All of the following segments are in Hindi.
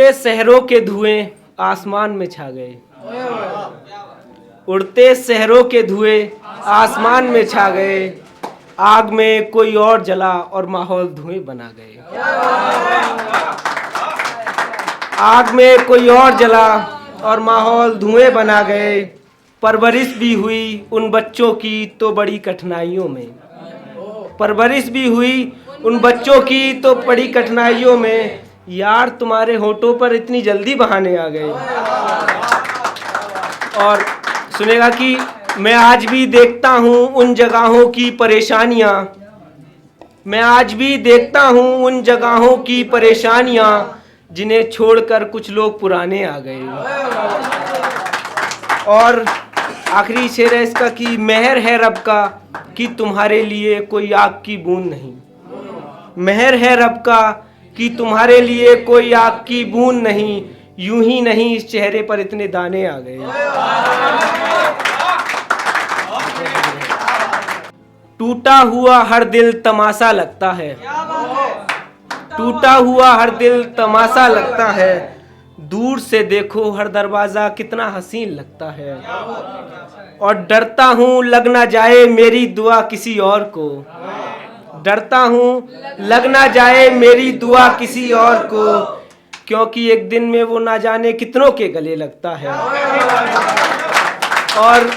उड़ते शहरों के धुएं आसमान में छा गए। उड़ते शहरों के धुएं आसमान में छा गए। आग में कोई और जला और माहौल धुएं बना गए। आग में कोई और जला और माहौल धुएं बना गए। परवरिश भी हुई उन बच्चों की तो बड़ी कठिनाइयों में। परवरिश भी हुई उन बच्चों की तो बड़ी कठिनाइयों में। यार तुम्हारे होठों पर इतनी जल्दी बहाने आ गए। और सुनेगा कि मैं आज भी देखता हूँ उन जगहों की परेशानियाँ। मैं आज भी देखता हूँ उन जगहों की परेशानियाँ जिन्हें छोड़कर कुछ लोग पुराने आ गए। और आखिरी शेर है इसका कि मेहर है रब का कि तुम्हारे लिए कोई आग की बूंद नहीं। मेहर है रब का कि तुम्हारे लिए कोई आग की बूंद नहीं। यूं ही नहीं इस चेहरे पर इतने दाने आ गए। टूटा हुआ हर दिल तमाशा लगता है। टूटा हुआ हर दिल तमाशा लगता है। दूर से देखो हर दरवाजा कितना हसीन लगता है। और डरता हूँ लग ना जाए मेरी दुआ किसी और को। डरता हूँ लग ना जाए मेरी दुआ किसी और को, क्योंकि एक दिन में वो ना जाने कितनों के गले लगता है। और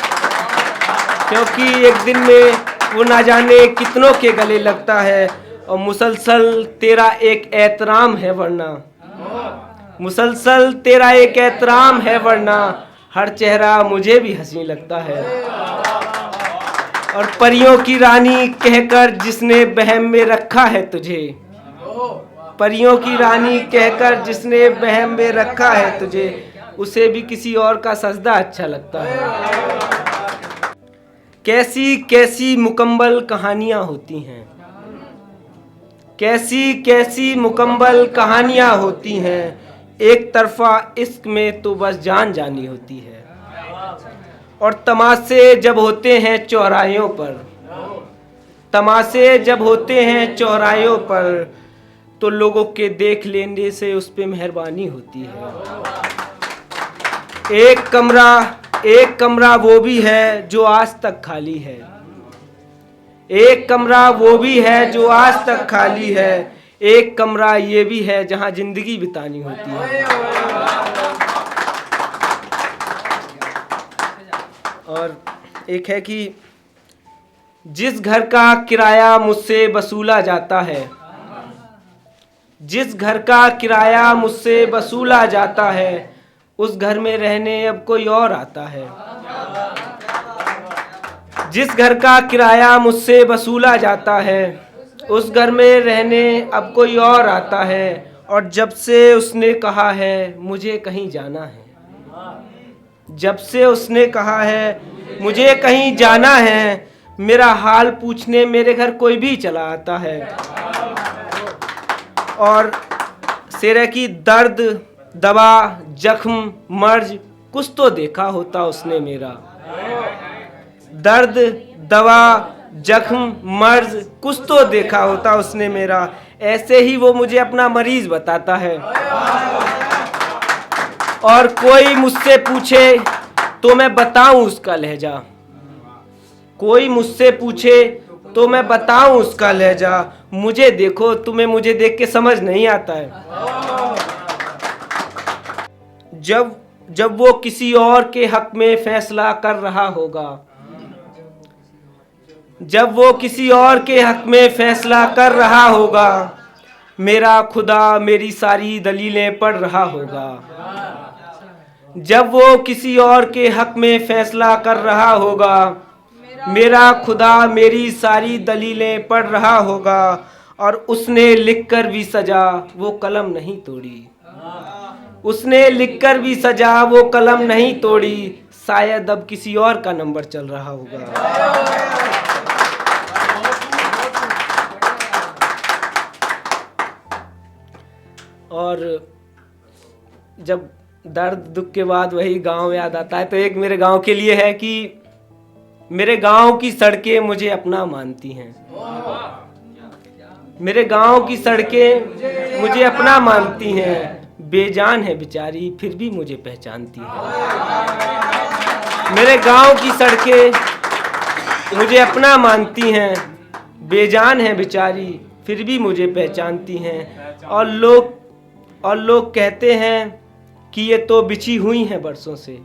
क्योंकि एक दिन में वो ना जाने कितनों के गले लगता है। और मुसलसल तेरा एक एहतराम है वरना। मुसलसल तेरा एक एहतराम है वरना हर चेहरा मुझे भी हंसी लगता है। और परियों की रानी कहकर जिसने बहम में रखा है तुझे। परियों की रानी कहकर जिसने बहम में रखा है तुझे, उसे भी किसी और का सजदा अच्छा लगता है। कैसी कैसी मुकम्मल कहानियां होती हैं। कैसी कैसी मुकम्मल कहानियां होती हैं। एक तरफा इश्क में तो बस जान जानी होती है। और तमाशे जब होते हैं चौराहों पर। तमाशे जब होते हैं चौराहों पर तो लोगों के देख लेने से उस पे मेहरबानी होती है। एक कमरा वो भी है जो आज तक खाली है। एक कमरा वो भी है जो आज तक खाली है। एक कमरा ये भी है जहां जिंदगी बितानी होती है। और एक है कि जिस घर का किराया मुझसे वसूला जाता है। जिस घर का किराया मुझसे वसूला जाता है उस घर में रहने अब कोई और आता है। जिस घर का किराया मुझसे वसूला जाता है उस घर में रहने अब कोई और आता है। और जब से उसने कहा है मुझे कहीं जाना है। जब से उसने कहा है मुझे कहीं जाना है, मेरा हाल पूछने मेरे घर कोई भी चला आता है। और शेर है कि दर्द दवा जख्म मर्ज कुछ तो देखा होता उसने मेरा। दर्द दवा जख्म मर्ज कुछ तो देखा होता उसने मेरा। ऐसे ही वो मुझे अपना मरीज बताता है। और कोई मुझसे पूछे तो मैं बताऊं उसका लहजा। कोई मुझसे पूछे तो मैं बताऊं उसका लहजा। मुझे देखो तुम्हें मुझे देख के समझ नहीं आता है। जब वो किसी और के हक में फैसला कर रहा होगा। जब वो किसी और के हक में फैसला कर रहा होगा, मेरा खुदा मेरी सारी दलीलें पढ़ रहा होगा। जब वो किसी और के हक में फैसला कर रहा होगा, मेरा खुदा मेरी सारी दलीलें पढ़ रहा होगा। और उसने लिखकर भी सजा वो कलम नहीं तोड़ी। उसने लिखकर भी सजा वो कलम नहीं तोड़ी। शायद अब किसी और का नंबर चल रहा होगा। और जब दर्द दुख के बाद वही गांव याद आता है तो एक मेरे गांव के लिए है कि मेरे गांव की सड़कें मुझे अपना मानती हैं। मेरे गांव की सड़कें मुझे अपना मानती हैं। बेजान है बेचारी फिर भी मुझे पहचानती है। मेरे गांव की सड़कें मुझे अपना मानती हैं, बेजान है बेचारी फिर भी मुझे पहचानती हैं। और लोग कहते हैं कि ये तो बिछी हुई हैं बरसों से।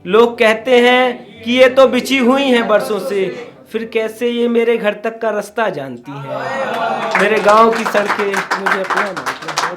लोग कहते हैं कि ये तो बिछी हुई हैं बरसों से, फिर कैसे ये मेरे घर तक का रास्ता जानती हैं। मेरे गांव की सड़कें मुझे अपना मानती हैं।